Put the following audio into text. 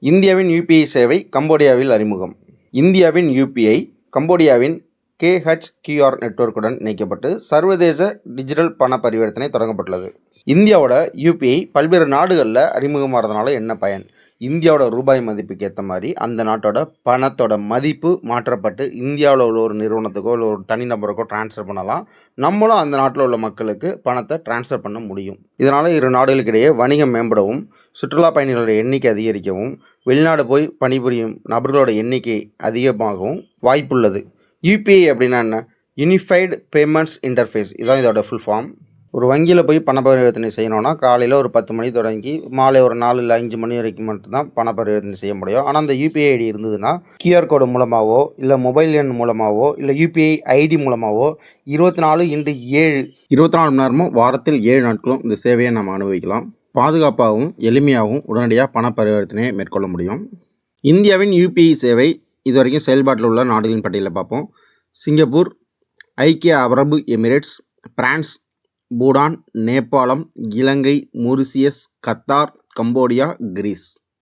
இந்தியாவின் யுபிஐ சேவை கம்போடியாவில் அறிமுகம். இந்தியாவின் யுபிஐ கம்போடியாவின் KHQR நெட்வொர்க்குடன் இணைக்கப்பட்டு சர்வதேச டிஜிட்டல் பண பரிவர்த்தனை தொடங்கப்பட்டுள்ளது. இந்தியாவோட யுபிஐ பல்வேறு நாடுகளில் அறிமுகமாகிறதுனால என்ன பயன்? இந்தியாவோட ரூபாய் மதிப்புக்கு ஏற்ற மாதிரி அந்த நாட்டோட பணத்தோட மதிப்பு மாற்றப்பட்டு இந்தியாவில் உள்ள ஒரு நிறுவனத்துக்கோ இல்லை ஒரு தனிநபருக்கோ டிரான்ஸ்ஃபர் பண்ணலாம். நம்மளும் அந்த நாட்டில் உள்ள மக்களுக்கு பணத்தை டிரான்ஸ்ஃபர் பண்ண முடியும். இதனால் இரு நாடுகளுக்கிடையே வணிகம் மேம்படவும், சுற்றுலா பயணிகளோட எண்ணிக்கை அதிகரிக்கவும், வெளிநாடு போய் பணிபுரியும் நபர்களோட எண்ணிக்கை அதிகமாகவும் வாய்ப்புள்ளது. யூபிஐ அப்படின்னா என்ன? Unified payments interface. இதுதான் இதோட ஃபுல் ஃபார்ம். ஒரு வங்கியில் போய் பண பரிவர்த்தனை செய்யணும்னா காலையில் ஒரு 10 மணி தொடங்கி மாலை ஒரு 4 இல்லை 5 மணி வரைக்கும் மட்டும்தான் பண பரிவர்த்தனை செய்ய முடியும். ஆனால் அந்த யூபிஐ ஐடி இருந்ததுன்னா கியூஆர் கோடு மூலமாகவோ இல்லை மொபைல் எண் மூலமாகவோ இல்லை யூபிஐ ஐடி மூலமாகவோ 24x7 24 மணி நேரமும் வாரத்தில் 7 நாட்களும் இந்த சேவையை நம்ம அனுபவிக்கலாம். பாதுகாப்பாகவும் எளிமையாகவும் உடனடியாக பண பரிவர்த்தனையை மேற்கொள்ள முடியும். இந்தியாவின் யூபிஐ சேவை இதுவரைக்கும் செயல்பாட்டில் உள்ள நாடுகளின் பட்டியலில் பார்ப்போம். சிங்கப்பூர், ஐக்கிய அரபு எமிரேட்ஸ், பிரான்ஸ், பூடான், நேபாளம், இலங்கை, மொரிசியஸ், கத்தார், கம்போடியா, கிரீஸ்.